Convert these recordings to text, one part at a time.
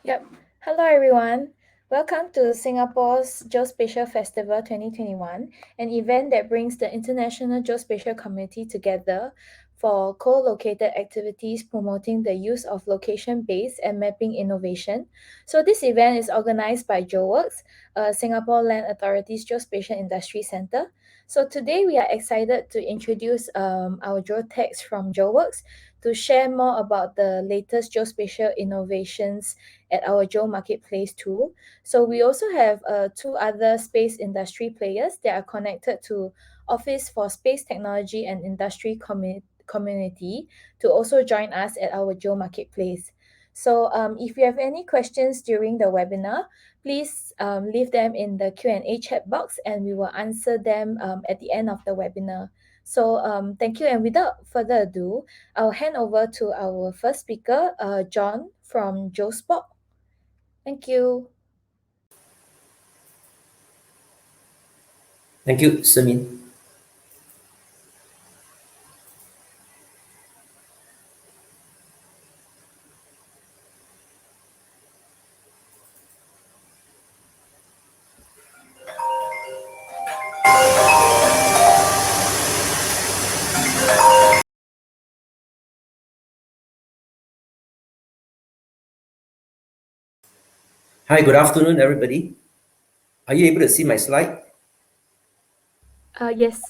Yep. Hello, everyone. Welcome to Singapore's Geospatial Festival 2021, an event that brings the international geospatial community together for co-located activities promoting the use of location-based and mapping innovation. So this event is organized by GeoWorks, Singapore Land Authority's Geospatial Industry Centre. So today we are excited to introduce our GeoTechs from GeoWorks to share more about the latest geospatial innovations at our GeoMarketplace tool. So we also have two other space industry players that are connected to Office for Space Technology and Industry community to also join us at our GeoMarketplace. So if you have any questions during the webinar, please leave them in the Q&A chat box and we will answer them at the end of the webinar. So thank you, and without further ado, I'll hand over to our first speaker, John from GeoSpot. Thank you. Thank you, Semin. Hi, good afternoon, everybody. Are you able to see my slide? Yes.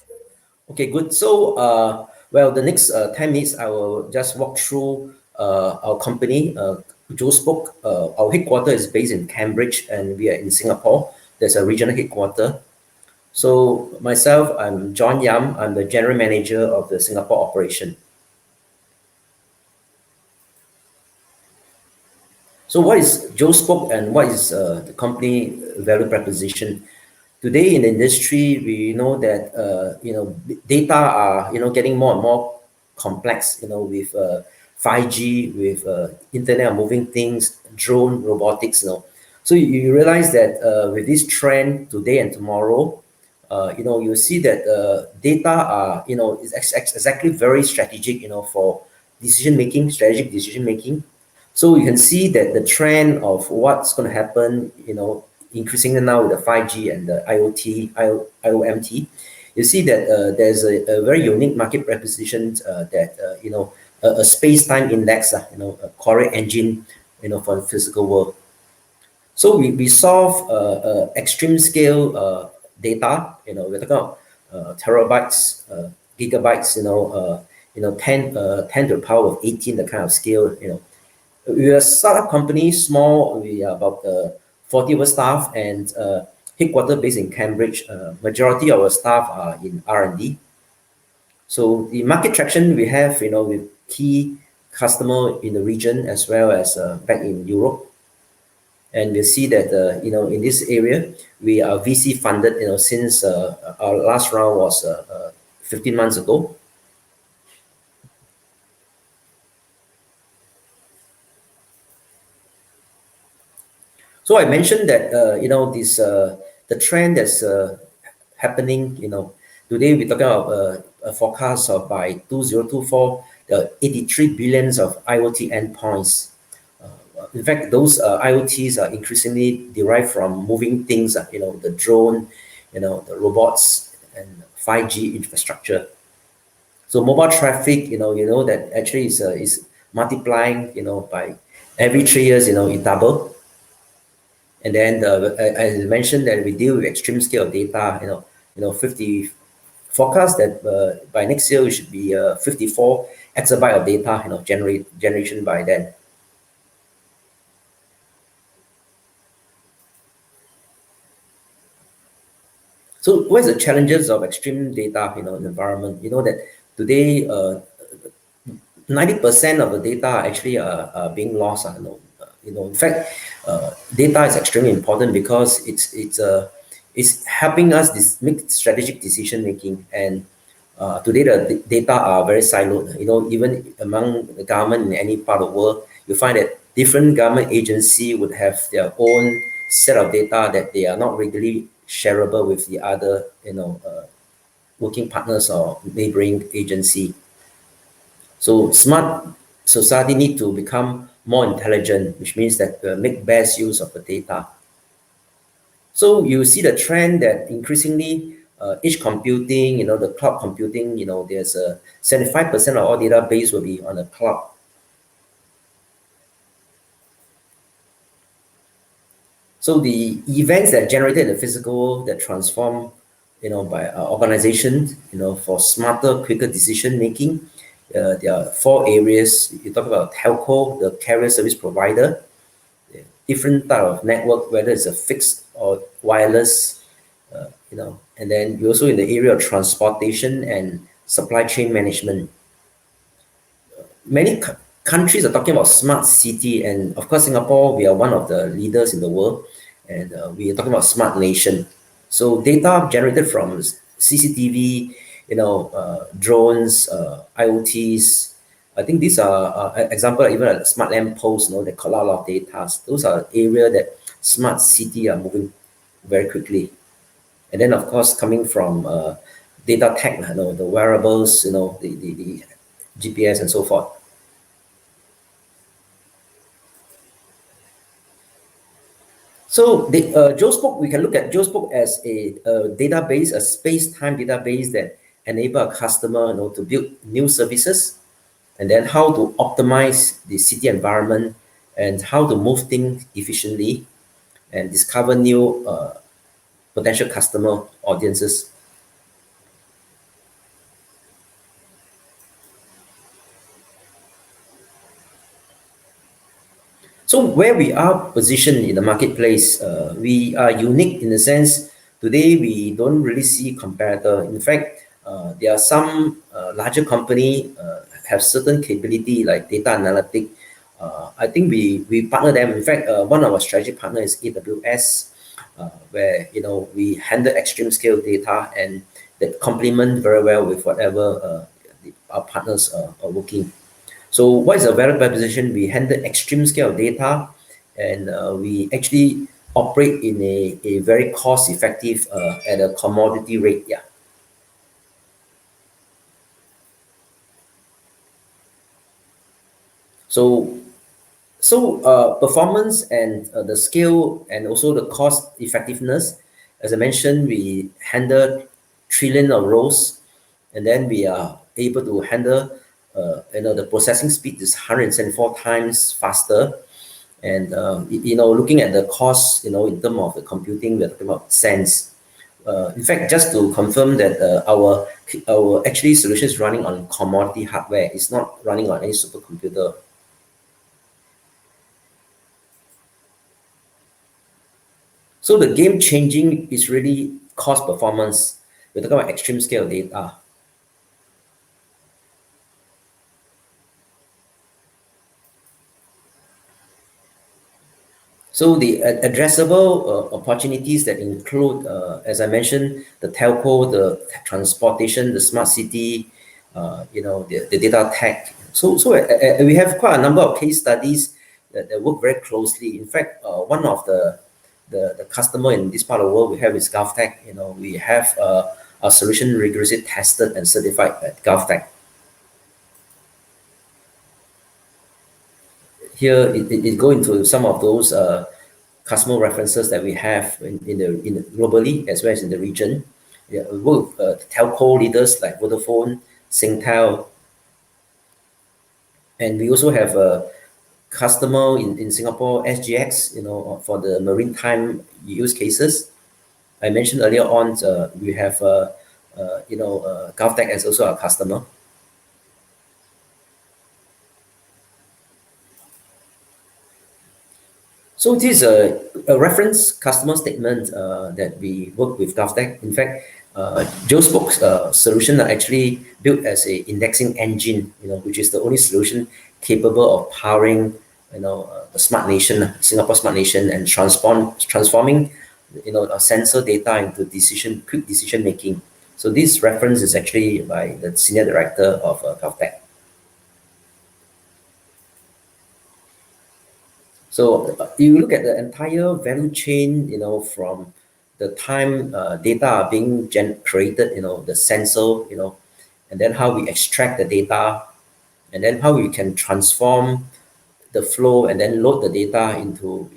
Okay, good. So, well, the next 10 minutes, I will just walk through our company, JoSpoke. Our headquarters is based in Cambridge, and we are in Singapore. There's a regional headquarters. So, myself, I'm John Yam. I'm the general manager of the Singapore operation. So, what is JoSpoke and what is the company value proposition? Today in the industry, we know that data are getting more and more complex. With 5G, with Internet of Moving Things, drone, robotics. So you realize that with this trend today and tomorrow, you see that data are is exactly very strategic. For decision making, strategic decision making. So you can see that the trend of what's going to happen, increasingly now with the 5G and the IoT, IOMT, you see that there's a very unique market proposition that, a space-time index, a correct engine, for the physical world. So we solve extreme scale data, we're talking about terabytes, gigabytes, 10 to the power of 18, the kind of scale, we're a startup company, small. We are about 40 of our staff and headquarters based in Cambridge. Majority of our staff are in R&D. So the market traction we have, with key customer in the region as well as back in Europe. And we see that, in this area, we are VC funded, since our last round was 15 months ago. So I mentioned that this the trend that's happening. Today we're talking about a forecast of by 2024, 83 billions of IoT endpoints. In fact, those IoTs are increasingly derived from moving things. The drone, the robots, and 5G infrastructure. So mobile traffic, that actually is multiplying. By every 3 years, it double. And then as I mentioned that we deal with extreme scale of data, 50 forecast that by next year we should be 54 exabyte of data, generation by then. So what is the challenges of extreme data, environment? That today 90% of the data actually are being lost. In fact, data is extremely important because it's helping us make strategic decision making. And today the data are very siloed. Even among the government in any part of the world, you find that different government agency would have their own set of data that they are not regularly shareable with the other, working partners or neighboring agency. So smart society need to become more intelligent, which means that make best use of the data. So you see the trend that increasingly edge computing, the cloud computing, there's a 75% of all database will be on the cloud. So the events that generated in the physical world that transform, by organizations, for smarter, quicker decision making, there are four areas. You talk about telco, the carrier service provider, different type of network, whether it's a fixed or wireless, and then you also in the area of transportation and supply chain management. Many countries are talking about smart city, and of course Singapore, we are one of the leaders in the world, and we are talking about smart nation. So data generated from CCTV, drones, IoTs. I think these are example even a smart lamp post, they collect a lot of data. Those are area that smart city are moving very quickly. And then of course coming from data tech, the wearables, the GPS and so forth. So the GeoSpoke, we can look at GeoSpoke as a database, a space-time database that enable a customer, to build new services, and then how to optimize the city environment and how to move things efficiently and discover new potential customer audiences. So where we are positioned in the marketplace, we are unique in the sense today we don't really see competitor. In fact, there are some larger company have certain capability like data analytic. I think we partner them. In fact, one of our strategic partner is AWS, where we handle extreme scale data and that complement very well with whatever our partners are working. So what is the value proposition? We handle extreme scale data, and we actually operate in a very cost effective at a commodity rate. Yeah. So performance and the scale and also the cost effectiveness, as I mentioned, we handle trillion of rows, and then we are able to handle, the processing speed is 174 times faster. And looking at the cost, in terms of the computing, we're talking about cents. In fact, just to confirm that our actually solution is running on commodity hardware. It's not running on any supercomputer. So the game changing is really cost performance. We're talking about extreme scale data. So the addressable opportunities that include, as I mentioned, the telco, the transportation, the smart city, the data tech. So we have quite a number of case studies that work very closely. In fact, one of the customer in this part of the world we have is GovTech. We have our solution rigorously tested and certified at GovTech. Here it go into some of those customer references that we have in the globally as well as in the region. Yeah, we work with telco leaders like Vodafone, Singtel, and we also have a customer in Singapore, SgX, for the maritime use cases. I mentioned earlier on, we have GovTech as also our customer. So this is a reference customer statement that we work with GovTech. In fact, GeoSpoke's solution are actually built as a indexing engine, which is the only solution capable of powering, the smart nation, Singapore smart nation, and transforming, sensor data into quick decision making. So this reference is actually by the senior director of GovTech. So you look at the entire value chain, from the time data are being created, the sensor, and then how we extract the data, and then how we can transform the flow and then load the data into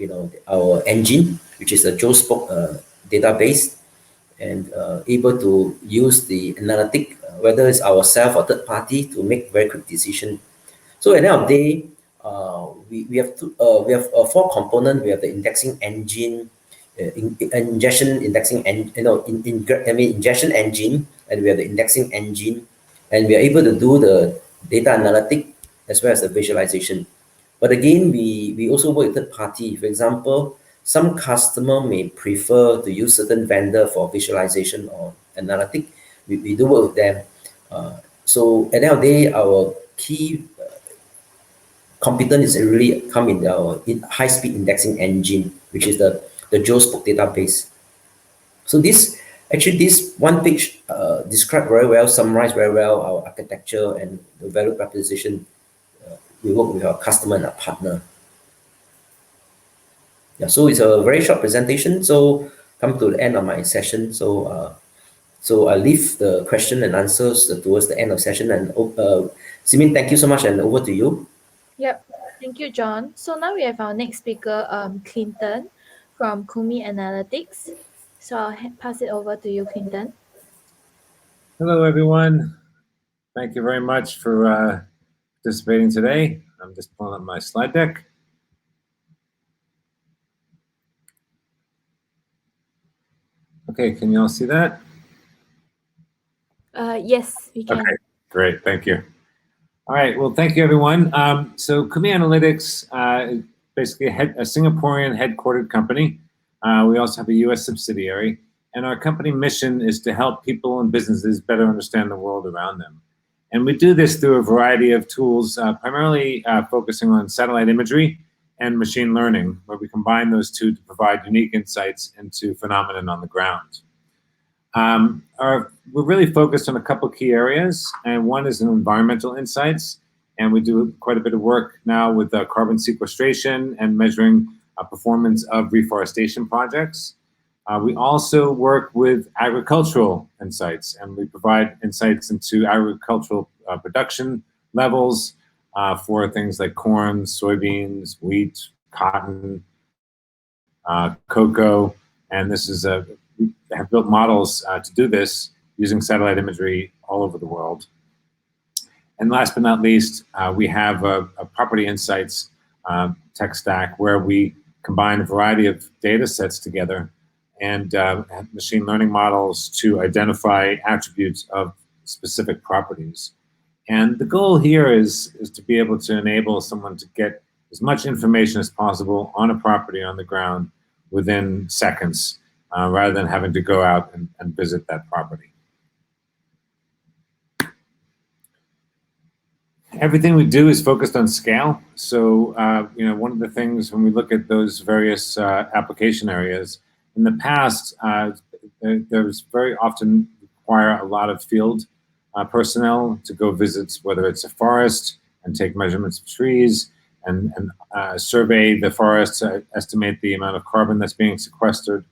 our engine, which is a GeoSpoke database, and able to use the analytic, whether it's ourselves or third party, to make very quick decision. So at the end of the day, we have four components. We have the indexing engine, ingestion indexing, and ingestion engine, and we have the indexing engine, and we are able to do the data analytic as well as the visualization. But again, we also work with third party. For example, some customer may prefer to use certain vendor for visualization or analytic. We do work with them. So at the end of the day, our key competence is really come in our high-speed indexing engine, which is the GeoSpoke database. So this one page describe very well, summarize very well our architecture and the value proposition. We work with our customer and our partner. Yeah, so it's a very short presentation. So come to the end of my session. So I leave the question and answers towards the end of session. And Simin, thank you so much, and over to you. Yep. Thank you, John. So now we have our next speaker, Clinton from Kumi Analytics. So I'll pass it over to you, Clinton. Hello, everyone. Thank you very much for participating today. I'm just pulling up my slide deck. Okay, can you all see that? Yes, we can. Okay, great, thank you. All right, well, thank you, everyone. So Kumi Analytics is basically a Singaporean headquartered company. We also have a US subsidiary, and our company mission is to help people and businesses better understand the world around them. And we do this through a variety of tools, primarily focusing on satellite imagery and machine learning, where we combine those two to provide unique insights into phenomenon on the ground. We're really focused on a couple key areas, and one is in environmental insights, and we do quite a bit of work now with carbon sequestration and measuring performance of reforestation projects. We also work with agricultural insights, and we provide insights into agricultural production levels for things like corn, soybeans, wheat, cotton, cocoa, and this is we have built models to do this using satellite imagery all over the world. And last but not least, we have a property insights tech stack where we combine a variety of data sets together and machine learning models to identify attributes of specific properties. And the goal here is to be able to enable someone to get as much information as possible on a property on the ground within seconds, rather than having to go out and visit that property. Everything we do is focused on scale. So, one of the things when we look at those various application areas, in the past, there's very often require a lot of field personnel to go visit, whether it's a forest and take measurements of trees and survey the forest to estimate the amount of carbon that's being sequestered.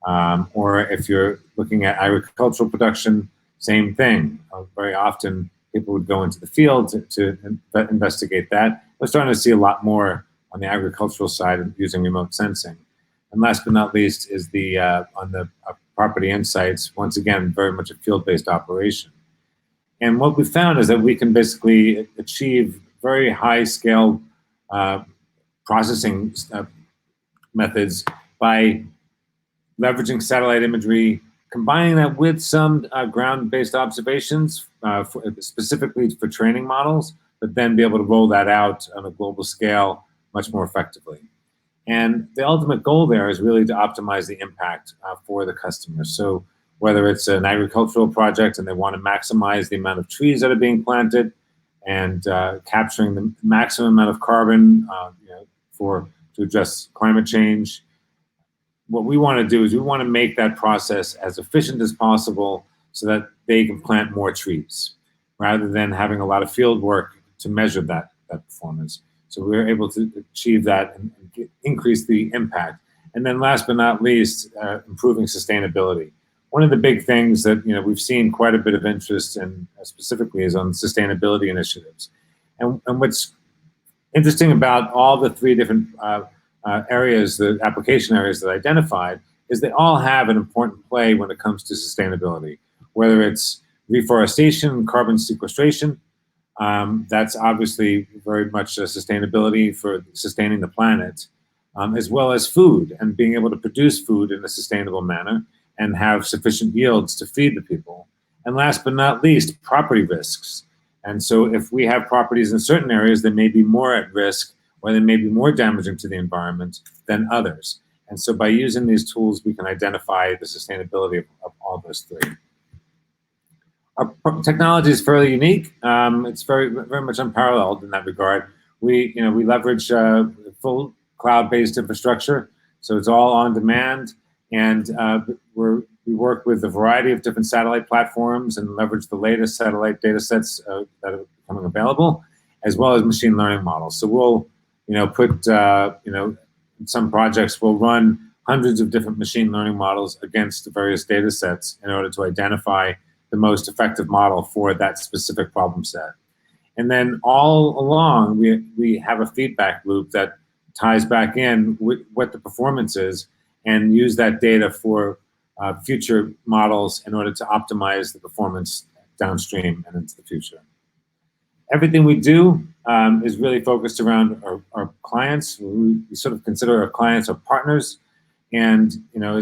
Or if you're looking at agricultural production, same thing. Very often people would go into the field to investigate that. We're starting to see a lot more on the agricultural side of using remote sensing. And last but not least is on the property insights, once again, very much a field-based operation. And what we found is that we can basically achieve very high-scale processing methods by leveraging satellite imagery, combining that with some ground-based observations, specifically for training models, but then be able to roll that out on a global scale much more effectively. And the ultimate goal there is really to optimize the impact for the customer. So whether it's an agricultural project and they want to maximize the amount of trees that are being planted and capturing the maximum amount of carbon to address climate change, what we want to do is we want to make that process as efficient as possible so that they can plant more trees rather than having a lot of field work to measure that performance. So we're able to achieve that and increase the impact. And then last but not least, improving sustainability. One of the big things that we've seen quite a bit of interest in specifically is on sustainability initiatives. And what's interesting about all the three different areas, the application areas that I identified, is they all have an important play when it comes to sustainability, whether it's reforestation, carbon sequestration. That's obviously very much a sustainability for sustaining the planet, as well as food and being able to produce food in a sustainable manner and have sufficient yields to feed the people. And last but not least, property risks. And so if we have properties in certain areas that may be more at risk or they may be more damaging to the environment than others. And so by using these tools, we can identify the sustainability of all those three. Our technology is fairly unique. It's very much unparalleled in that regard. We leverage full cloud-based infrastructure, so it's all on demand, and we work with a variety of different satellite platforms and leverage the latest satellite data sets that are becoming available, as well as machine learning models. So we'll, in some projects we'll run hundreds of different machine learning models against the various data sets in order to identify the most effective model for that specific problem set. And then all along, we have a feedback loop that ties back in with what the performance is and use that data for future models in order to optimize the performance downstream and into the future. Everything we do is really focused around our clients. We sort of consider our clients our partners. And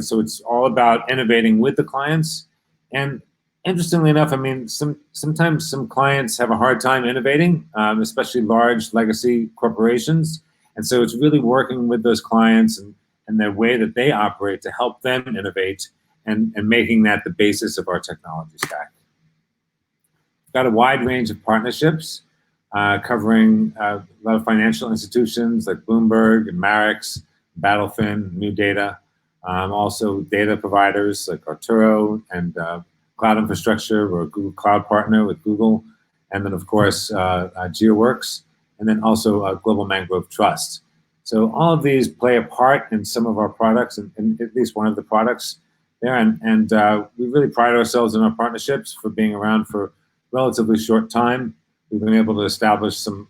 so it's all about innovating with the clients. And interestingly enough, I mean, sometimes some clients have a hard time innovating, especially large legacy corporations. And so it's really working with those clients and the way that they operate to help them innovate and making that the basis of our technology stack. We've got a wide range of partnerships covering a lot of financial institutions like Bloomberg and Marex, Battlefin, New Data, also data providers like Arturo and cloud infrastructure. We're a Google Cloud partner with Google, and then of course GeoWorks, and then also Global Mangrove Trust. So all of these play a part in some of our products, and at least one of the products there, and we really pride ourselves in our partnerships for being around for a relatively short time. We've been able to establish some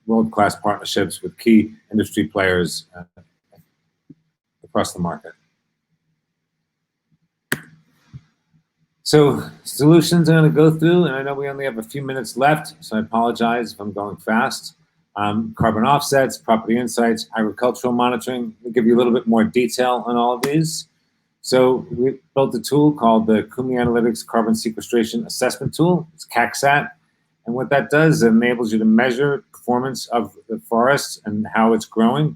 world-class partnerships with key industry players across the market. So solutions I'm going to go through, and I know we only have a few minutes left, so I apologize if I'm going fast. Carbon offsets, property insights, agricultural monitoring. We'll give you a little bit more detail on all of these. So we built a tool called the Kumi Analytics Carbon Sequestration Assessment Tool. It's CACSAT. And what that does, it enables you to measure performance of the forest and how it's growing.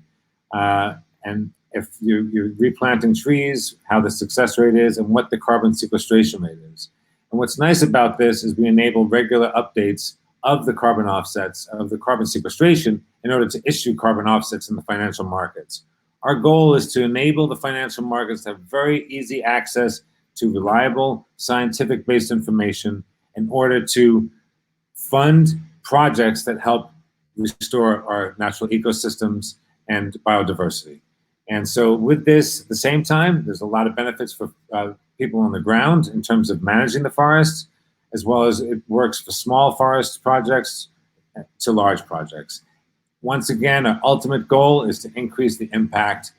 And if you're replanting trees, how the success rate is, and what the carbon sequestration rate is. And what's nice about this is we enable regular updates of the carbon offsets, of the carbon sequestration, in order to issue carbon offsets in the financial markets. Our goal is to enable the financial markets to have very easy access to reliable, scientific-based information in order to fund projects that help restore our natural ecosystems and biodiversity. And so with this, at the same time, there's a lot of benefits for people on the ground in terms of managing the forests, as well as it works for small forest projects to large projects. Once again, our ultimate goal is to increase the impact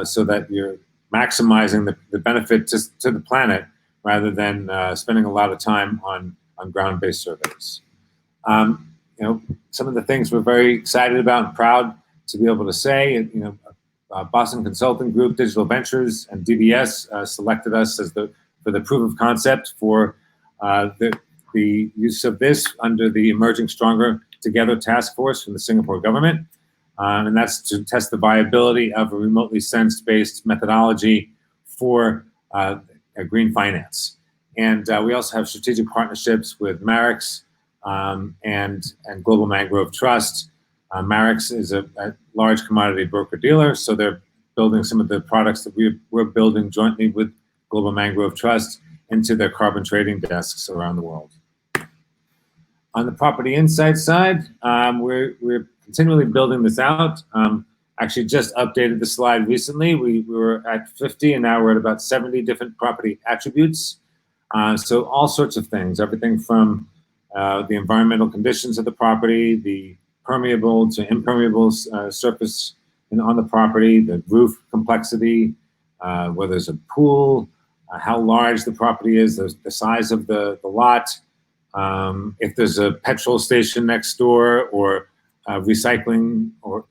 so that you're maximizing the benefit to the planet rather than spending a lot of time on ground-based surveys. Some of the things we're very excited about and proud to be able to say, Boston Consulting Group, Digital Ventures, and DBS selected us as for the proof of concept for the use of this under the Emerging Stronger Together task force from the Singapore government. And that's to test the viability of a remotely sensed-based methodology for green finance. And we also have strategic partnerships with Marex and Global Mangrove Trust. Marex is a large commodity broker-dealer, so they're building some of the products that we're building jointly with Global Mangrove Trust into their carbon trading desks around the world. On the property insight side, we're continually building this out. Actually just updated the slide recently. We were at 50 and now we're at about 70 different property attributes. So all sorts of things, everything from the environmental conditions of the property, the permeable to impermeable surface on the property, the roof complexity, whether there's a pool, how large the property is, the size of the lot, if there's a petrol station next door, or recycling or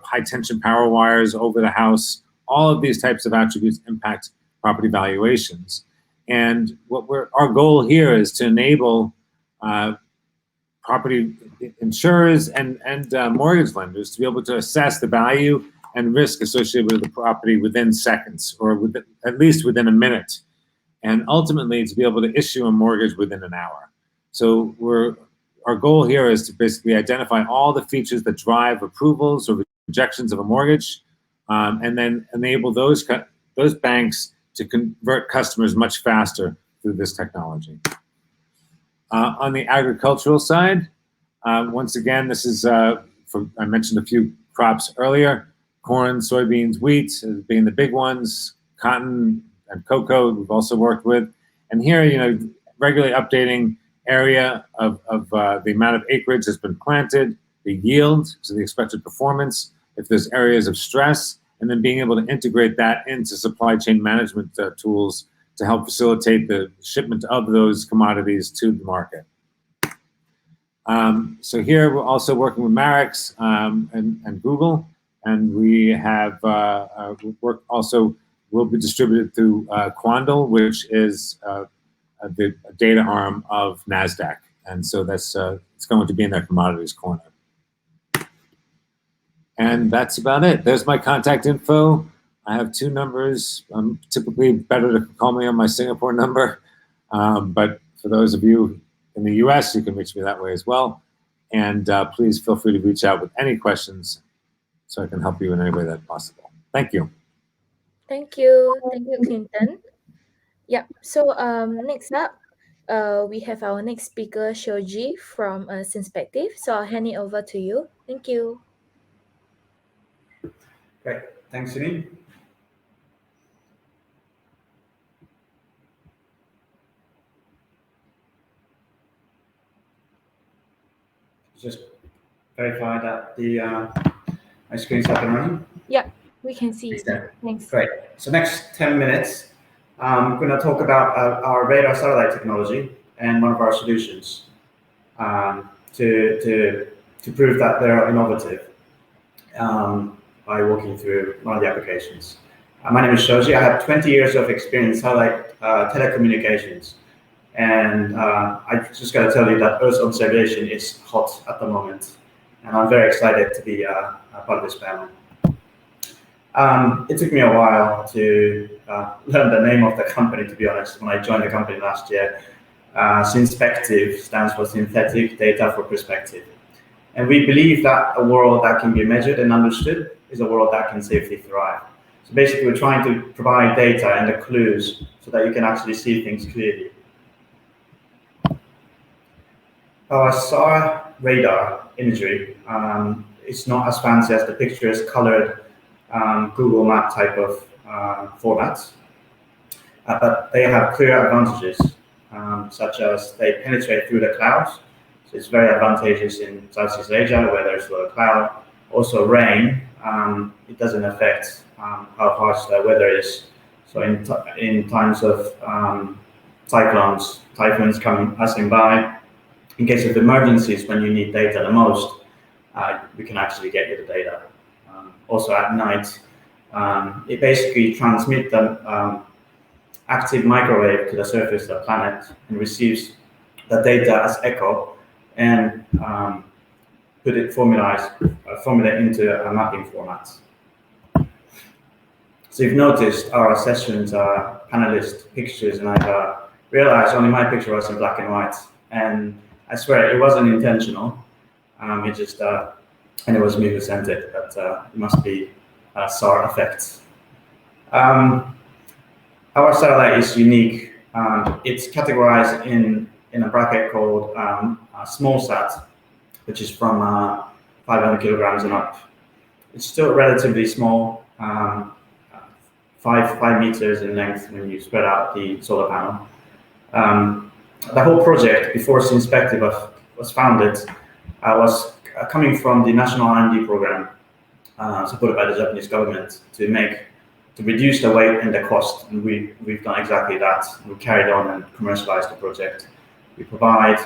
high tension power wires over the house. All of these types of attributes impact property valuations. And our goal here is to enable property insurers and mortgage lenders to be able to assess the value and risk associated with the property within seconds, or at least within a minute, and ultimately to be able to issue a mortgage within an hour. So our goal here is to basically identify all the features that drive approvals or rejections of a mortgage, and then enable those banks to convert customers much faster through this technology. On the agricultural side, once again, this is, I mentioned a few crops earlier: corn, soybeans, wheat being the big ones, cotton and cocoa we've also worked with. And here, regularly updating area of the amount of acreage that's been planted, the yield, so the expected performance, if there's areas of stress, and then being able to integrate that into supply chain management tools to help facilitate the shipment of those commodities to the market. So here we're also working with Marex and Google, and we have work also will be distributed through Quandl, which is the data arm of NASDAQ. And so that's it's going to be in their commodities corner. And that's about it. There's my contact info. I have 2 numbers. Typically better to call me on my Singapore number. But for those of you in the US, you can reach me that way as well. And please feel free to reach out with any questions so I can help you in any way that's possible. Thank you. Thank you. Thank you, Clinton. Yeah, so next up, we have our next speaker, Shoji from Synspective. So I'll hand it over to you. Thank you. Great, thanks, Sunil. Just verify that my screen's up and running. Yeah, we can see. Thanks. Great. So next 10 minutes, I'm going to talk about our radar satellite technology and one of our solutions to prove that they're innovative by walking through one of the applications. My name is Shoji. I have 20 years of experience in satellite telecommunications. And I just got to tell you that Earth observation is hot at the moment. And I'm very excited to be a part of this panel. It took me a while to learn the name of the company, to be honest, when I joined the company last year. Synspective stands for Synthetic Data for Perspective. And we believe that a world that can be measured and understood is a world that can safely thrive. So basically, we're trying to provide data and the clues so that you can actually see things clearly. Our SAR radar imagery is not as fancy as the pictures colored Google Map type of formats, but they have clear advantages, such as they penetrate through the clouds. So it's very advantageous in Southeast Asia where there's a lot of cloud. Also rain, it doesn't affect how harsh the weather is. So in times of cyclones, typhoons passing by, in case of emergencies when you need data the most, we can actually get you the data. Also at night, it basically transmits the active microwave to the surface of the planet and receives the data as echo and formulate into a mapping format. So you've noticed our sessions are panelist pictures, and I've realized only my picture was in black and white. And I swear it wasn't intentional. It just and it was me who sent it, but it must be a SAR effect. Our satellite is unique. It's categorized in a bracket called small sat, which is from 500 kilograms and up. It's still relatively small, 5 meters in length when you spread out the solar panel. The whole project, before Synspective was founded, was coming from the national R&D program supported by the Japanese government to reduce the weight and the cost, and we've done exactly that. We carried on and commercialized the project. We provide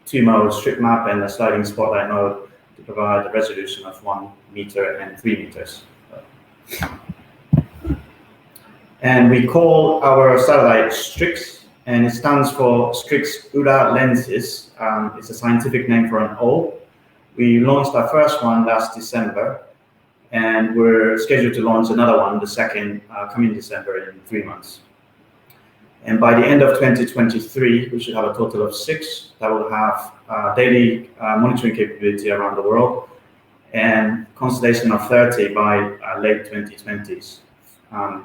2 modes, strip map and a sliding spotlight mode, to provide a resolution of 1 meter and 3 meters. And we call our satellite SGGeoFest, and it stands for SGGeoFest Ura lenses. It's a scientific name for an O. We launched our first one last December, and we're scheduled to launch another one, the second, coming December in 3 months. And by the end of 2023, we should have a total of 6 that will have daily monitoring capability around the world, and constellation of 30 by late 2020s,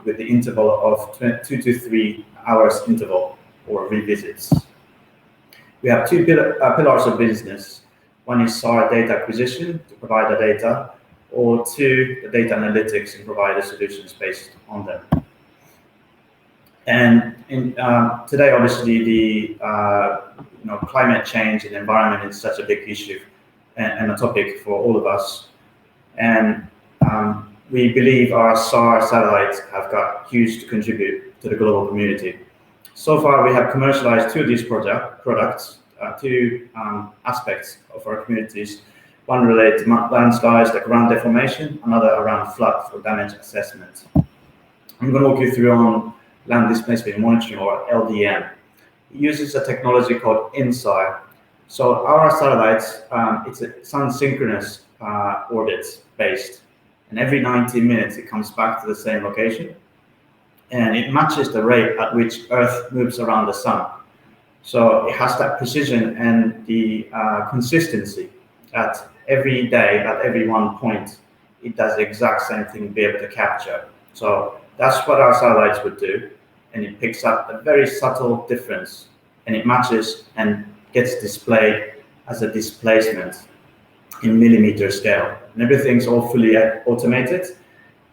with the interval of 2 to 3 hours interval or revisits. We have 2 pillars of business. One is SAR data acquisition to provide the data, or 2, the data analytics and provide the solutions based on them. And today, obviously, the climate change and environment is such a big issue and a topic for all of us. And we believe our SAR satellites have got huge to contribute to the global community. So far, we have commercialized 2 of these products, 2 aspects of our communities. One related to landslides, like ground deformation, another around flood for damage assessment. I'm going to walk you through on land displacement monitoring, or LDM. It uses a technology called InSAR. So our satellites, it's a sun-synchronous orbits based, and every 90 minutes it comes back to the same location, and it matches the rate at which Earth moves around the sun. So it has that precision and the consistency that every day, at every one point, it does the exact same thing, be able to capture. So that's what our satellites would do, and it picks up a very subtle difference, and it matches and gets displayed as a displacement in millimeter scale. And everything's all fully automated,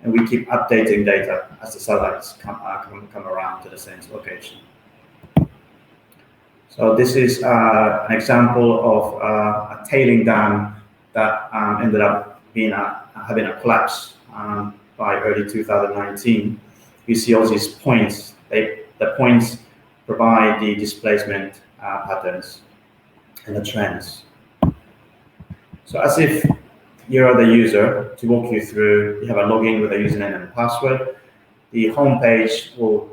and we keep updating data as the satellites come around to the same location. So this is an example of a tailing dam that ended up having a collapse by early 2019. You see all these points. The points provide the displacement patterns and the trends. So as if you're the user, to walk you through, you have a login with a username and password. The home page will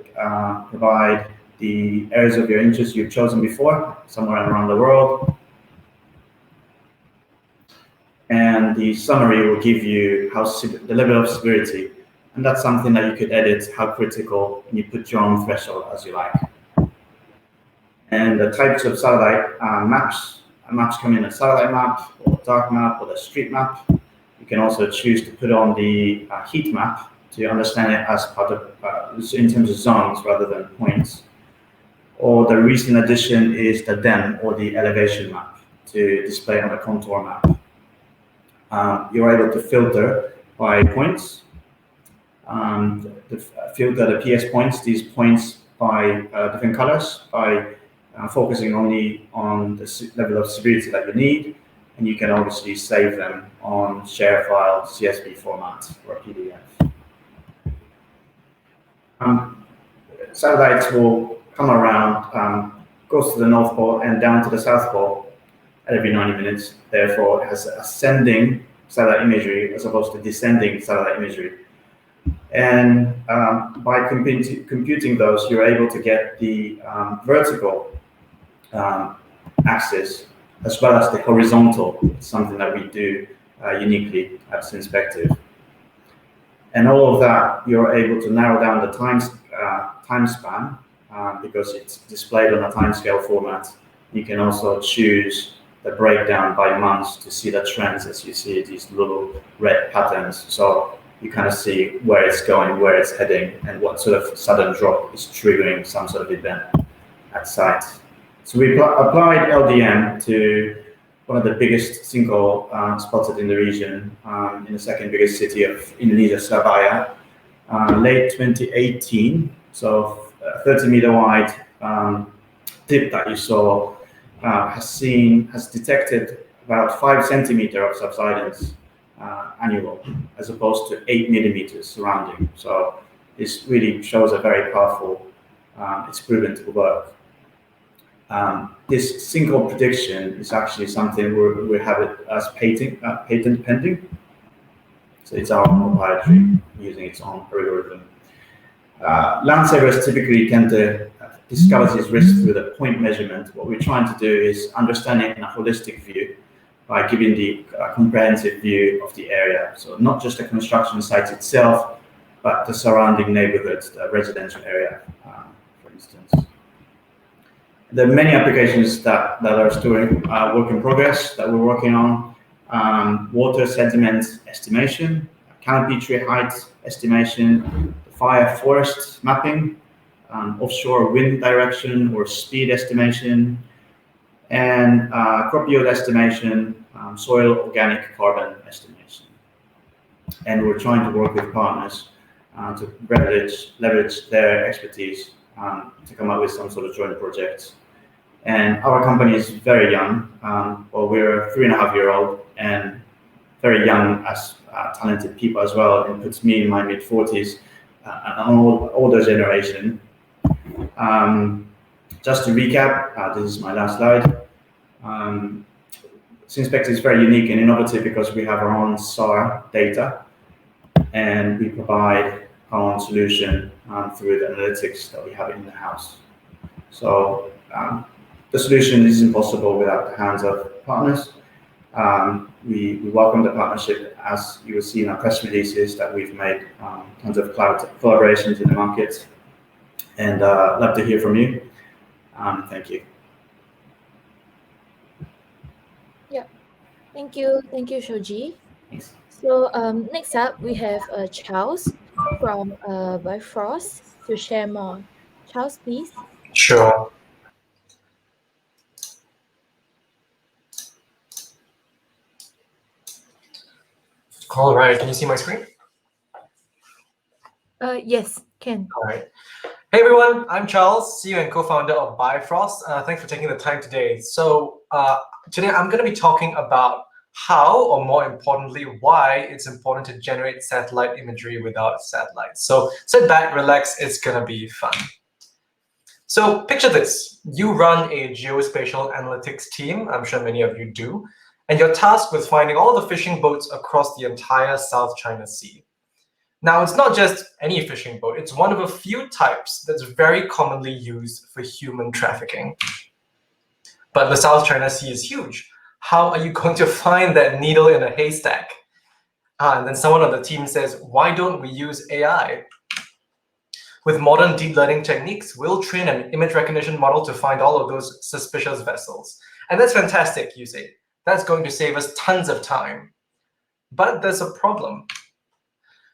provide the areas of your interest you've chosen before, somewhere around the world. And the summary will give you the level of severity. And that's something that you could edit, how critical, and you put your own threshold as you like. And the types of satellite maps come in a satellite map, or dark map, or the street map. You can also choose to put on the heat map to understand it as part of, in terms of zones rather than points. Or the recent addition is the DEM, or the elevation map, to display on a contour map. You're able to filter by points, filter the PS points, these points by different colors, by focusing only on the level of severity that you need, and you can obviously save them on share file, CSV format, or PDF. Satellites will come around, goes to the North Pole and down to the South Pole at every 90 minutes. Therefore, it has ascending satellite imagery as opposed to descending satellite imagery. And by computing those, you're able to get the vertical axis as well as the horizontal. It's something that we do uniquely at Synspective. And all of that, you're able to narrow down the time span because it's displayed on a timescale format. You can also choose the breakdown by months to see the trends as you see these little red patterns. So you kind of see where it's going, where it's heading, and what sort of sudden drop is triggering some sort of event at site. So we applied LDM to one of the biggest sinkhole spotted in the region, in the second biggest city of Indonesia, Surabaya, late 2018. So 30-meter wide dip that you saw has detected about 5 centimeters of subsidence annual, as opposed to 8 millimeters surrounding. So this really shows a very powerful, it's proven to work. This single prediction is actually something we have it as patent pending. So it's our proprietary, using its own algorithm. Land savers typically tend to discover these risks through the point measurement. What we're trying to do is understand it in a holistic view by giving the comprehensive view of the area. So not just the construction site itself, but the surrounding neighborhoods, the residential area, for instance. There are many applications that are still work in progress that we're working on. Water sediment estimation, canopy tree height estimation, fire forest mapping, offshore wind direction or speed estimation, and crop yield estimation, soil organic carbon estimation. And we're trying to work with partners to leverage their expertise to come up with some sort of joint projects. And our company is very young. Well, we're 3.5-year-old and very young as talented people as well. It puts me in my mid-40s, an older generation. Just to recap, this is my last slide. Synspect is very unique and innovative because we have our own SAR data, and we provide our own solution through the analytics that we have in the house. So the solution is impossible without the hands of partners. We welcome the partnership, as you will see in our press releases that we've made tons of collaborations in the market, and love to hear from you. Thank you. Yeah, thank you, Shoji. Thanks. So next up we have Charles from Bifrost to share more. Charles, please. Sure. All right, can you see my screen? Yes, can. All right. Hey everyone, I'm Charles, CEO and co-founder of Bifrost. Thanks for taking the time today. So today I'm going to be talking about how, or more importantly, why it's important to generate satellite imagery without satellites. So sit back, relax, it's going to be fun. So picture this. You run a geospatial analytics team, I'm sure many of you do, and you're tasked with finding all the fishing boats across the entire South China Sea. Now, it's not just any fishing boat. It's one of a few types that's very commonly used for human trafficking. But the South China Sea is huge. How are you going to find that needle in a haystack? And then someone on the team says, why don't we use AI? With modern deep learning techniques, we'll train an image recognition model to find all of those suspicious vessels. And that's fantastic, you say. That's going to save us tons of time. But there's a problem.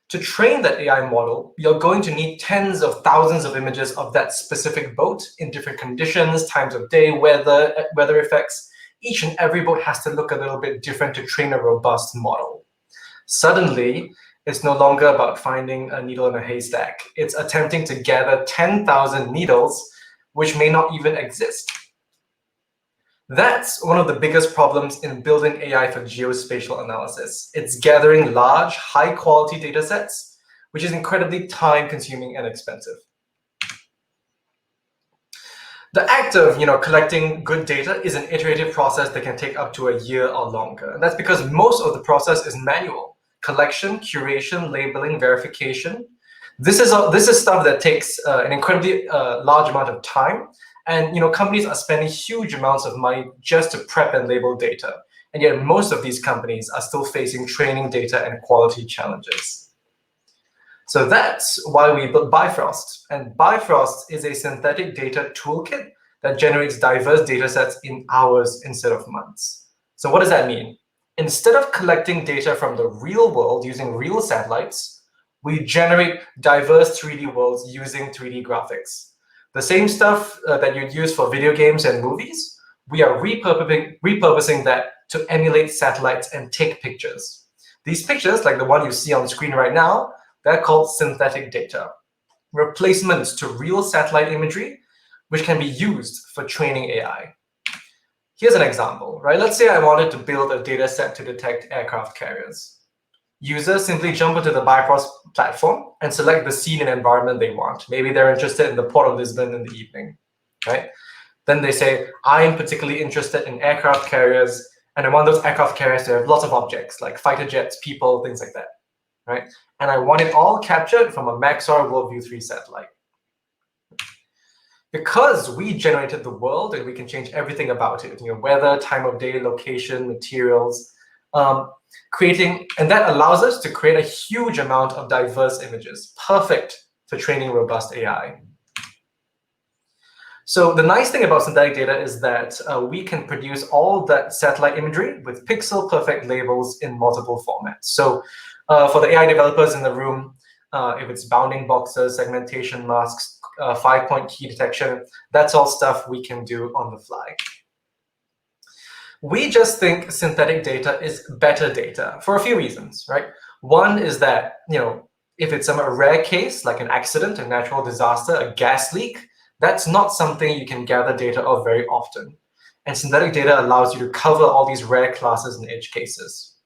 To train that AI model, you're going to need tens of thousands of images of that specific boat in different conditions, times of day, weather effects. Each and every boat has to look a little bit different to train a robust model. Suddenly, it's no longer about finding a needle in a haystack. It's attempting to gather 10,000 needles, which may not even exist. That's one of the biggest problems in building AI for geospatial analysis. It's gathering large, high-quality data sets, which is incredibly time-consuming and expensive. The act of collecting good data is an iterative process that can take up to a year or longer. And that's because most of the process is manual. Collection, curation, labeling, verification. This is stuff that takes an incredibly large amount of time. And companies are spending huge amounts of money just to prep and label data. And yet most of these companies are still facing training data and quality challenges. So that's why we built Bifrost. And Bifrost is a synthetic data toolkit that generates diverse data sets in hours instead of months. So what does that mean? Instead of collecting data from the real world using real satellites, we generate diverse 3D worlds using 3D graphics. The same stuff that you'd use for video games and movies, we are repurposing that to emulate satellites and take pictures. These pictures, like the one you see on the screen right now, they're called synthetic data. Replacements to real satellite imagery which can be used for training AI. Here's an example, right? Let's say I wanted to build a data set to detect aircraft carriers. Users simply jump into the Bifrost platform and select the scene and environment they want. Maybe they're interested in the Port of Lisbon in the evening, right? Then they say, I'm particularly interested in aircraft carriers, and I want those aircraft carriers to have lots of objects, like fighter jets, people, things like that, right? And I want it all captured from a Maxar Worldview 3 satellite. Because we generated the world and we can change everything about it, weather, time of day, location, materials, and that allows us to create a huge amount of diverse images, perfect for training robust AI. So the nice thing about synthetic data is that we can produce all that satellite imagery with pixel-perfect labels in multiple formats. So for the AI developers in the room, if it's bounding boxes, segmentation masks, 5-point key detection, that's all stuff we can do on the fly. We just think synthetic data is better data for a few reasons, right? One is that, if it's a rare case, like an accident, a natural disaster, a gas leak, that's not something you can gather data of very often. And synthetic data allows you to cover all these rare classes and edge cases.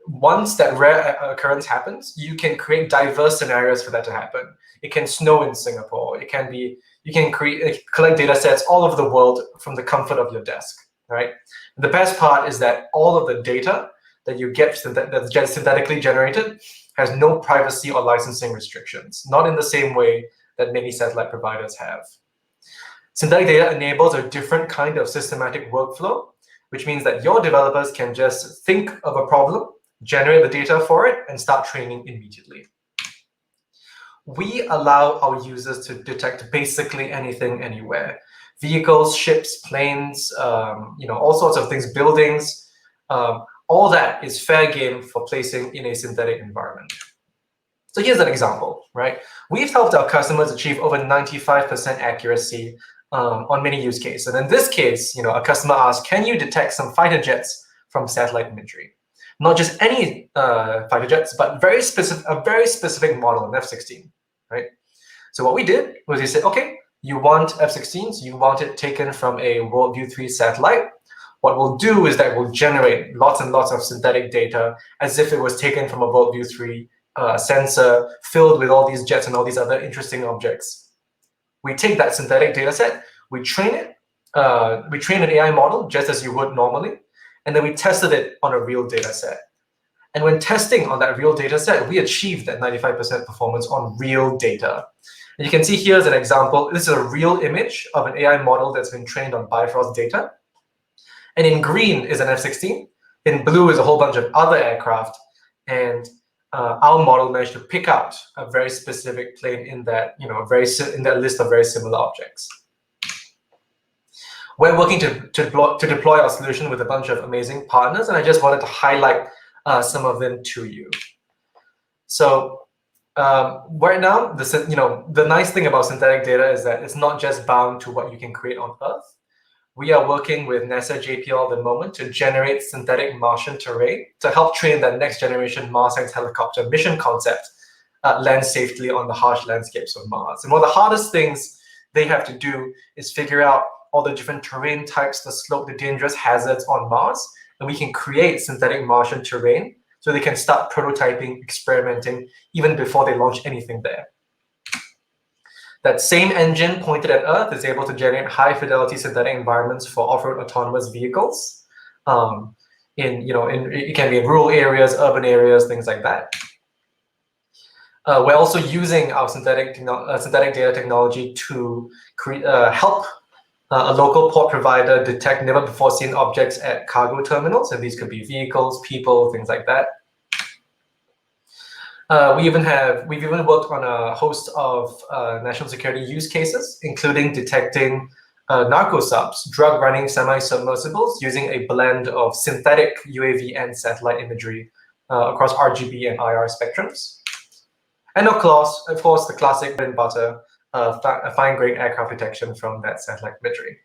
Once that rare occurrence happens, you can create diverse scenarios for that to happen. It can snow in Singapore. You can collect data sets all over the world from the comfort of your desk, right? The best part is that all of the data that you get that's synthetically generated has no privacy or licensing restrictions, not in the same way that many satellite providers have. Synthetic data enables a different kind of systematic workflow, which means that your developers can just think of a problem, generate the data for it, and start training immediately. We allow our users to detect basically anything, anywhere. Vehicles, ships, planes, all sorts of things, buildings, all that is fair game for placing in a synthetic environment. So here's an example, right? We've helped our customers achieve over 95% accuracy on many use cases. And in this case, a customer asked, can you detect some fighter jets from satellite imagery? Not just any fighter jets, but a very specific model, an F-16, right? So what we did was we said, okay, you want F-16s, you want it taken from a Worldview 3 satellite. What we'll do is that we'll generate lots and lots of synthetic data as if it was taken from a Worldview 3 sensor filled with all these jets and all these other interesting objects. We take that synthetic data set, we train it, we train an AI model just as you would normally, and then we tested it on a real data set. And when testing on that real data set, we achieved that 95% performance on real data. And you can see here's an example. This is a real image of an AI model that's been trained on Bifrost data. And in green is an F-16. In blue is a whole bunch of other aircraft. And our model managed to pick out a very specific plane in that, in that list of very similar objects. We're working to deploy our solution with a bunch of amazing partners, and I just wanted to highlight some of them to you. So right now, the nice thing about synthetic data is that it's not just bound to what you can create on Earth. We are working with NASA JPL at the moment to generate synthetic Martian terrain to help train that next generation Mars Science helicopter mission concept land safely on the harsh landscapes of Mars. And one of the hardest things they have to do is figure out all the different terrain types, the slope, the dangerous hazards on Mars. And we can create synthetic Martian terrain so they can start prototyping, experimenting, even before they launch anything there. That same engine pointed at Earth is able to generate high-fidelity synthetic environments for off-road autonomous vehicles. It can be in rural areas, urban areas, things like that. We're also using our synthetic data technology to help a local port provider detect never-before-seen objects at cargo terminals, and these could be vehicles, people, things like that. We've even worked on a host of national security use cases, including detecting narco subs, drug-running semi-submersibles using a blend of synthetic UAV and satellite imagery across RGB and IR spectrums. And of course, the classic bread and butter, fine-grained aircraft detection from that satellite imagery.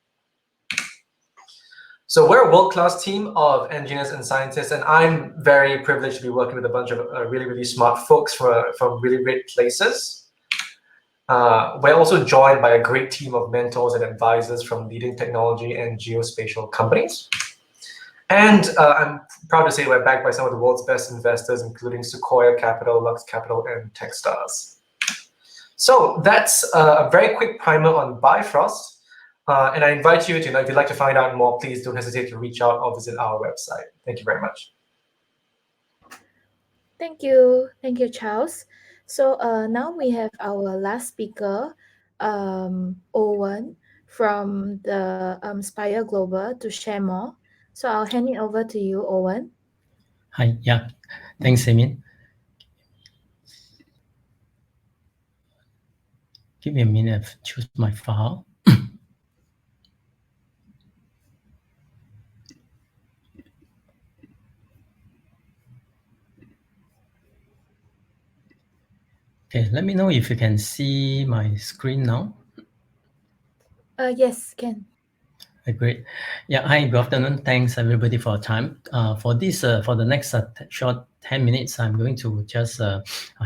So we're a world-class team of engineers and scientists, and I'm very privileged to be working with a bunch of really, really smart folks from really great places. We're also joined by a great team of mentors and advisors from leading technology and geospatial companies. And I'm proud to say we're backed by some of the world's best investors, including Sequoia Capital, Lux Capital, and Techstars. So that's a very quick primer on Bifrost. And I invite you to, if you'd like to find out more, please don't hesitate to reach out or visit our website. Thank you very much. Thank you, Charles. So now we have our last speaker, Owen from the Spire Global to share more. So I'll hand it over to you, Owen. Hi, yeah, thanks, Emin. Give me a minute to choose my file. Okay, let me know if you can see my screen now. Yes, can. Great. Yeah, hi, good afternoon. Thanks everybody for your time. For the next short 10 minutes, I'm going to just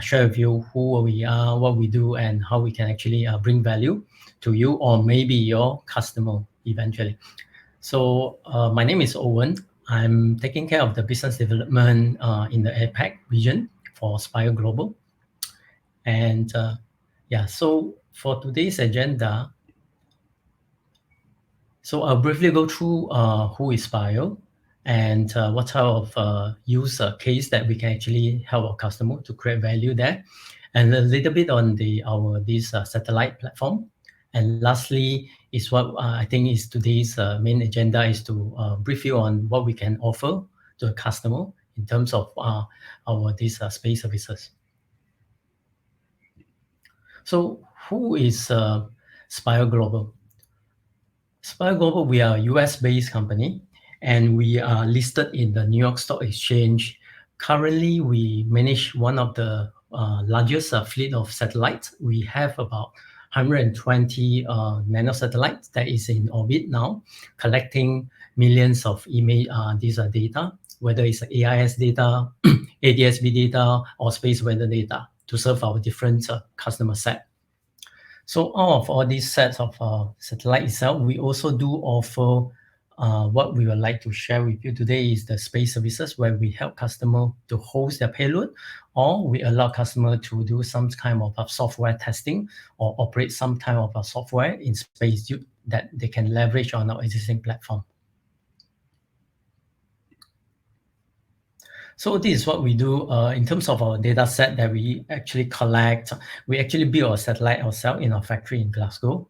share with you who we are, what we do, and how we can actually bring value to you or maybe your customer eventually. So my name is Owen. I'm taking care of the business development in the APAC region for Spire Global. And yeah, so for today's agenda, so I'll briefly go through who is Spire and what type of use case that we can actually help our customer to create value there, and a little bit on this satellite platform. And lastly is what I think is today's main agenda is to brief you on what we can offer to a customer in terms of these space services. So who is Spire Global? Spire Global, we are a US-based company, and we are listed in the New York Stock Exchange. Currently, we manage one of the largest fleet of satellites. We have about 120 nanosatellites that is in orbit now, collecting millions of these are data, whether it's AIS data, ADS-B data, or space weather data to serve our different customer set. So out of all these sets of satellite itself, we also do offer what we would like to share with you today is the space services where we help customer to host their payload, or we allow customer to do some kind of software testing or operate some kind of a software in space that they can leverage on our existing platform. So this is what we do in terms of our data set that we actually collect. We actually build our satellite ourselves in our factory in Glasgow,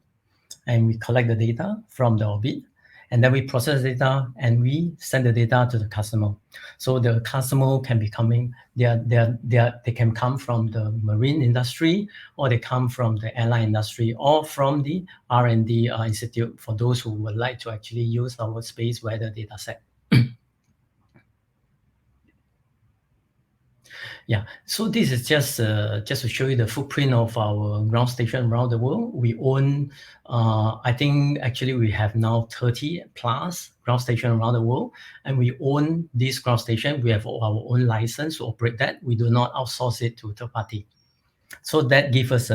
and we collect the data from the orbit, and then we process the data and we send the data to the customer. So the customer can be coming, they can come from the marine industry, or they come from the airline industry, or from the R&D institute for those who would like to actually use our space weather data set. Yeah, so this is just to show you the footprint of our ground station around the world. We own, I think actually we have now 30 plus ground station around the world, and we own this ground station. We have our own license to operate that. We do not outsource it to third party. So that gives us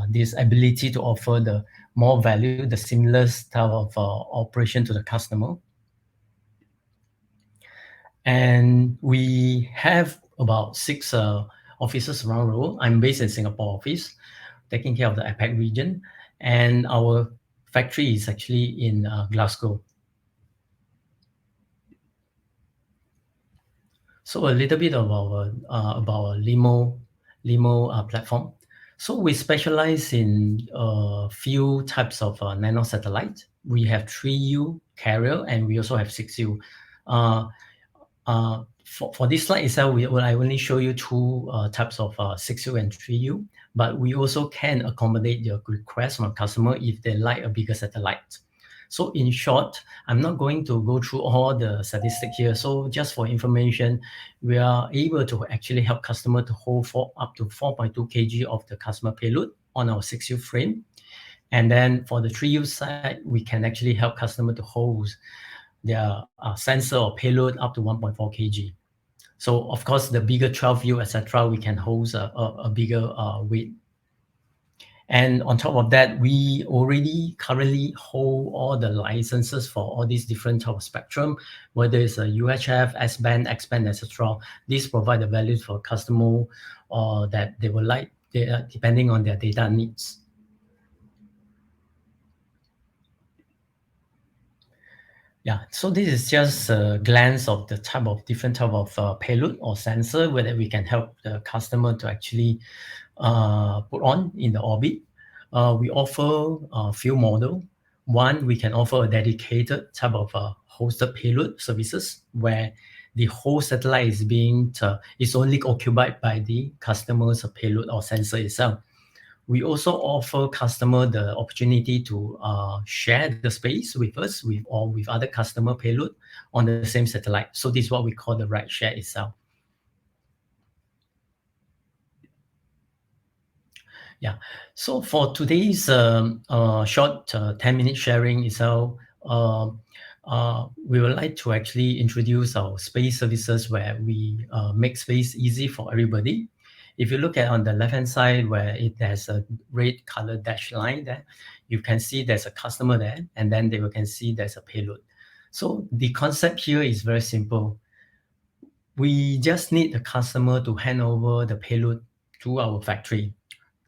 this ability to offer the more value, the seamless type of operation to the customer. And we have about 6 offices around the world. I'm based in Singapore office, taking care of the APAC region, and our factory is actually in Glasgow. So a little bit of our Limo platform. So we specialize in a few types of nanosatellites. We have 3U carrier, and we also have 6U. For this slide itself, I only show you 2 types of 6U and 3U, but we also can accommodate your request from a customer if they like a bigger satellite. So in short, I'm not going to go through all the statistics here. So just for information, we are able to actually help customer to hold up to 4.2 kg of the customer payload on our 6U frame. And then for the 3U side, we can actually help customer to hold their sensor or payload up to 1.4 kg. So of course, the bigger 12U, etc., we can hold a bigger weight. And on top of that, we already currently hold all the licenses for all these different type of spectrum, whether it's a UHF, S-band, X-band, etc. These provide the value for customer that they would like, depending on their data needs. Yeah, so this is just a glance of the type of different type of payload or sensor whether we can help the customer to actually put on in the orbit. We offer a few models. One, we can offer a dedicated type of hosted payload services where the whole satellite is only occupied by the customer's payload or sensor itself. We also offer customer the opportunity to share the space with us or with other customer payload on the same satellite. So this is what we call the ride share itself. Yeah. So for today's short 10-minute sharing itself, we would like to actually introduce our space services where we make space easy for everybody. If you look at on the left-hand side where it has a red color dash line there, you can see there's a customer there, and then they can see there's a payload. So the concept here is very simple. We just need the customer to hand over the payload to our factory.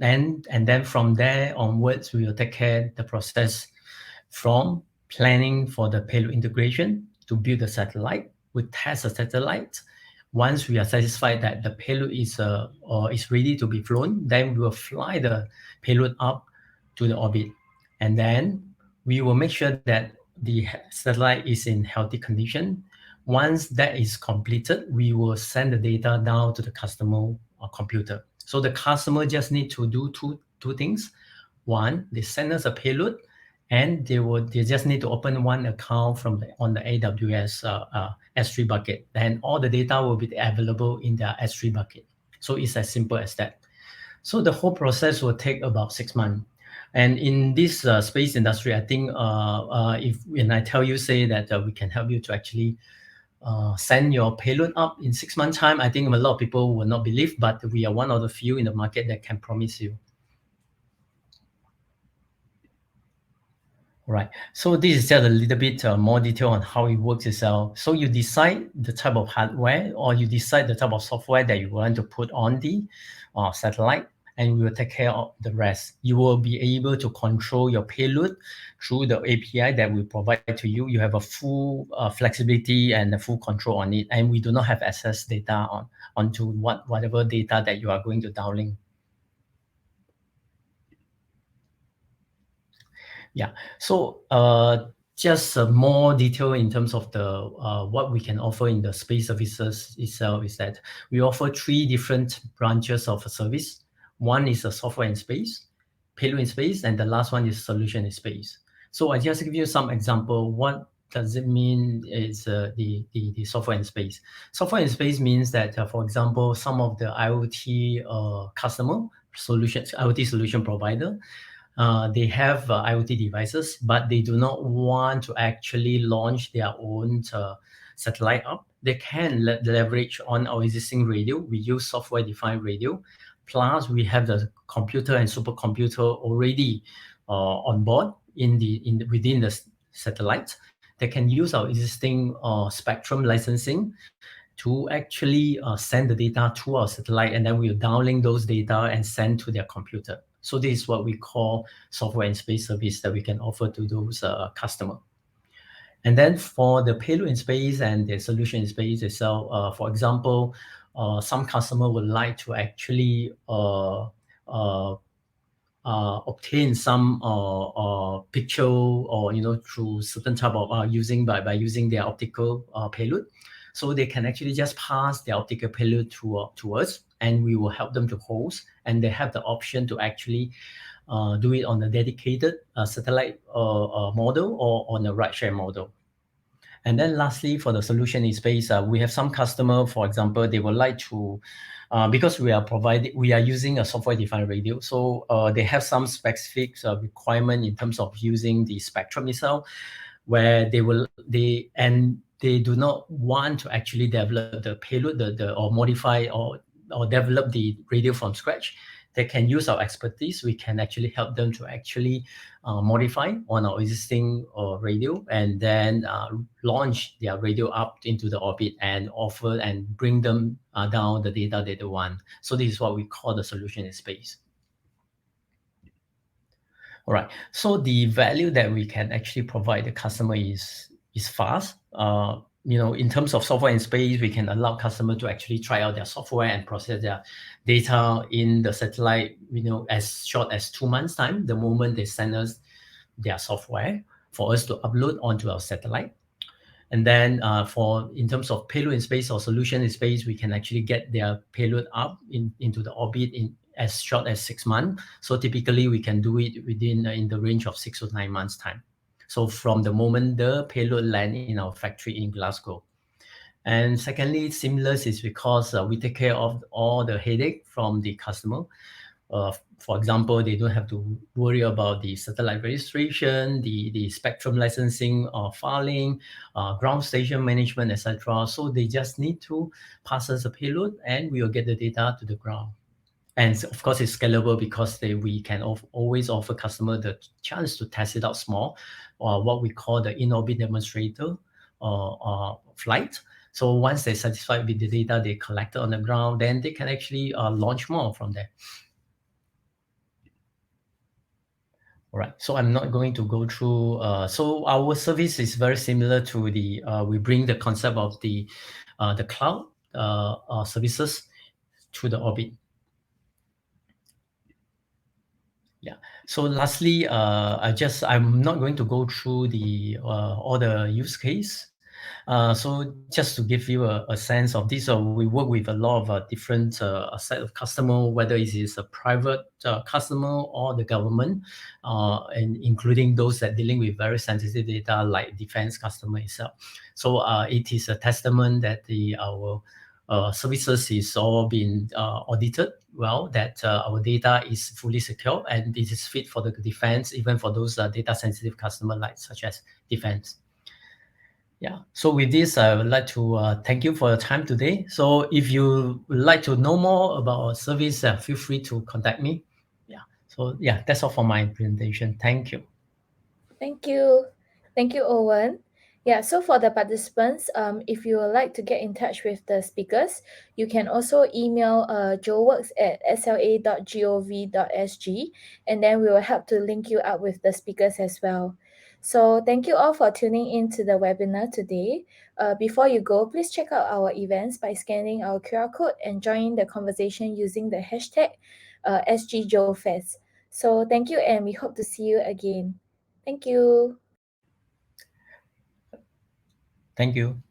And then from there onwards, we will take care the process from planning for the payload integration to build the satellite. We test the satellite. Once we are satisfied that the payload is ready to be flown, then we will fly the payload up to the orbit. And then we will make sure that the satellite is in healthy condition. Once that is completed, we will send the data down to the customer computer. So the customer just need to do two things. One, they send us a payload, and they just need to open one account on the AWS S3 bucket. Then all the data will be available in their S3 bucket. So it's as simple as that. So the whole process will take about 6 months. And in this space industry, I think when I tell you, say that we can help you to actually send your payload up in 6 months' time, I think a lot of people will not believe, but we are one of the few in the market that can promise you. Right. So this is just a little bit more detail on how it works itself. So you decide the type of hardware, or you decide the type of software that you want to put on the satellite, and we will take care of the rest. You will be able to control your payload through the API that we provide to you. You have a full flexibility and a full control on it, and we do not have access data onto whatever data that you are going to downlink. Yeah. So just more detail in terms of the what we can offer in the space services itself is that we offer 3 different branches of a service. One is a software in space, payload in space, and the last one is solution in space. So I just give you some example. What does it mean is the software in space? Software in space means that, for example, some of the IoT customer solutions, IoT solution provider, they have IoT devices, but they do not want to actually launch their own satellite up. They can leverage on our existing radio. We use software-defined radio. Plus, we have the computer and supercomputer already on board within the satellite. They can use our existing spectrum licensing to actually send the data to our satellite, and then we'll downlink those data and send to their computer. So this is what we call software in space service that we can offer to those customers. And then for the payload in space and the solution in space itself, for example, some customer would like to actually obtain some picture, or through certain type of by using their optical payload. So they can actually just pass the optical payload to us, and we will help them to host, and they have the option to actually do it on a dedicated satellite model or on a ride share model. And then lastly, for the solution in space, we have some customer, for example, they would like to, because we are using a software-defined radio, so they have some specific requirement in terms of using the spectrum itself, where they do not want to actually develop the payload or modify or develop the radio from scratch. they can use our expertise. We can actually help them to actually modify on our existing radio, and then launch their radio up into the orbit and offer and bring them down the data that they want. So this is what we call the solution in space. All right. So the value that we can actually provide the customer is fast. In terms of software in space, we can allow customer to actually try out their software and process their data in the satellite, as short as 2 months time, the moment they send us their software for us to upload onto our satellite. And then in terms of payload in space or solution in space, we can actually get their payload up into the orbit in as short as 6 months. So typically we can do it within in the range of 6 to 9 months time. So from the moment the payload land in our factory in Glasgow. And secondly, seamless is because we take care of all the headache from the customer. For example, they don't have to worry about the satellite registration, the spectrum licensing or filing, ground station management, etc. So they just need to pass us a payload and we will get the data to the ground. And of course, it's scalable because we can always offer customer the chance to test it out small, or what we call the in-orbit demonstrator or flight. So once they're satisfied with the data they collected on the ground, then they can actually launch more from there. All right, so I'm not going to go through. So our service is very similar to we bring the concept of the cloud services to the orbit. Yeah. So lastly, I'm not going to go through all the use case. So just to give you a sense of this, we work with a lot of different set of customer, whether it is a private customer or the government, and including those that dealing with very sensitive data like defense customer itself. So it is a testament that our services is all been audited well, that our data is fully secure and it is fit for the defense, even for those data sensitive customer like such as defense. Yeah. So with this, I would like to thank you for your time today. So if you would like to know more about our service, feel free to contact me. Yeah. So yeah, that's all for my presentation. Thank you. Thank you. Thank you, Owen. Yeah, so for the participants, if you would like to get in touch with the speakers, you can also email geoworks@sla.gov.sg, and then we will help to link you up with the speakers as well. So thank you all for tuning in to the webinar today. Before you go, please check out our events by scanning our QR code and join the conversation using the hashtag SgGeoFest. So thank you, and we hope to see you again. Thank you. Thank you.